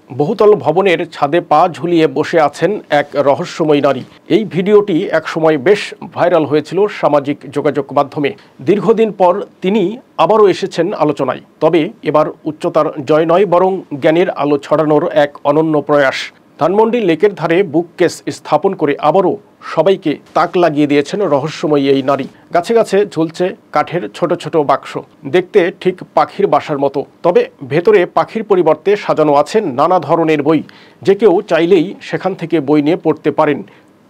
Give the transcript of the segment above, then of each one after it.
বহুতল ভবনের ছাদে পা ঝুলিয়ে বসে আছেন এক রহস্যময়ী নারী। এই ভিডিওটি একসময় বেশ ভাইরাল হয়েছিল সামাজিক যোগাযোগ মাধ্যমে। দীর্ঘদিন পর তিনি আবারও এসেছেন আলোচনায়। তবে এবার উচ্চতার জয় নয়, বরং জ্ঞানের আলো ছড়ানোর এক অনন্য প্রয়াস। ধানমন্ডি লেকের ধারে বুককেস স্থাপন করে আবারও সবাইকে তাক লাগিয়ে দিয়েছেন রহস্যময়ী এই নারী। গাছে গাছে ঝুলছে কাঠের ছোট ছোট বাক্স, দেখতে ঠিক পাখির বাসার মতো। তবে ভেতরে পাখির পরিবর্তে সাজানো আছে নানা ধরনের বই, যে কেউ চাইলেই সেখান থেকে বই নিয়ে পড়তে পারেন।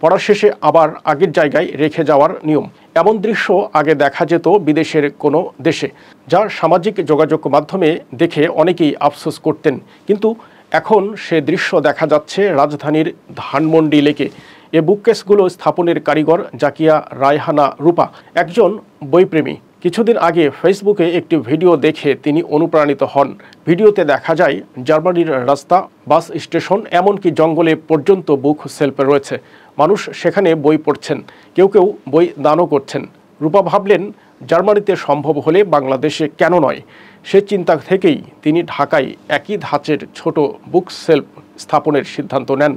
পড়া শেষে আবার আগের জায়গায় রেখে যাওয়ার নিয়ম। এমন দৃশ্য আগে দেখা যেত বিদেশের কোনো দেশে, যা সামাজিক যোগাযোগ মাধ্যমে দেখে অনেকেই আফসোস করতেন। কিন্তু এখন সে দৃশ্য দেখা যাচ্ছে রাজধানীর ধানমন্ডি লেকে। এ বুককেসগুলো স্থাপনের কারিগর জাকিয়া রায়হানা রূপা, একজন বইপ্রেমী। কিছুদিন আগে ফেসবুকে একটি ভিডিও দেখে তিনি অনুপ্রাণিত হন। ভিডিওতে দেখা যায় জার্মানির রাস্তা, বাস স্টেশন, এমনকি জঙ্গলে পর্যন্ত বুক সেলফ রয়েছে। মানুষ সেখানে বই পড়ছেন, কেউ কেউ বই দানও করছেন। রূপা ভাবলেন, জার্মানিতে সম্ভব হলে বাংলাদেশে কেন নয়? সে চিন্তা থেকেই তিনি ঢাকায় একই ধাঁচের ছোট বুক সেলফ স্থাপনের সিদ্ধান্ত নেন।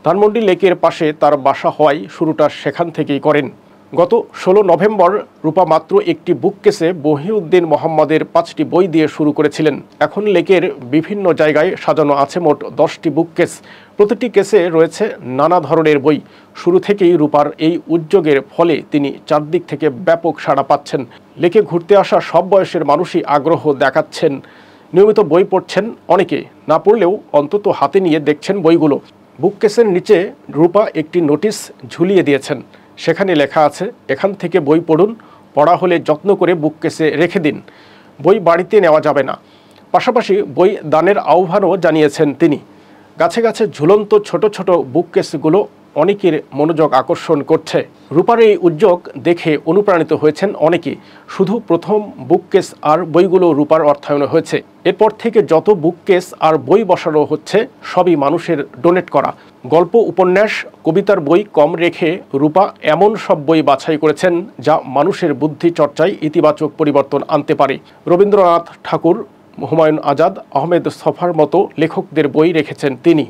ধানমন্ডি লেকের পাশে তার বাসা হওয়ায় শুরুটা সেখান থেকেই করেন। গত 16 নভেম্বর রূপা মাত্র একটি বুককেসে বহিউদ্দিন মোহাম্মদের 5টি বই দিয়ে শুরু করেছিলেন। এখন লেকের বিভিন্ন জায়গায় সাজানো আছে মোট 10টি বুককেস। প্রতিটি কেসে রয়েছে নানা ধরনের বই। শুরু থেকেই রূপার এই উদ্যোগের ফলে তিনি চারদিক থেকে ব্যাপক সাড়া পাচ্ছেন। লেকে ঘুরতে আসা সব বয়সের মানুষই আগ্রহ দেখাচ্ছেন। নিয়মিত বই পড়ছেন অনেকে, না পড়লেও অন্তত হাতে নিয়ে দেখছেন বইগুলো। বুককেসের নিচে রূপা একটি নোটিশ ঝুলিয়ে দিয়েছেন। সেখানে লেখা আছে, এখান থেকে বই পড়ুন, পড়া হলে যত্ন করে বুককেসে রেখে দিন, বই বাড়িতে নেওয়া যাবে না। পাশাপাশি বই দানের আহ্বানও জানিয়েছেন তিনি। গাছে গাছে ঝুলন্ত ছোট ছোট বুককেসগুলো অনেকের মনোযোগ আকর্ষণ করছে। রূপার এই উদ্যোগ দেখে অনুপ্রাণিত হয়েছেন অনেকে। শুধু প্রথম বুককেস আর বইগুলো রূপার অর্থায়নে হয়েছে। এরপর থেকে যত বুককেস আর বই বসানো হচ্ছে সবই মানুষের ডোনেট করা। গল্প, উপন্যাস, কবিতার বই কম রেখে রূপা এমন সব বই বাছাই করেছেন যা মানুষের বুদ্ধি চর্চায় ইতিবাচক পরিবর্তন আনতে পারে। রবীন্দ্রনাথ ঠাকুর, হুমায়ুন আজাদ, আহমেদ ছফার মতো লেখকদের বই রেখেছেন তিনি।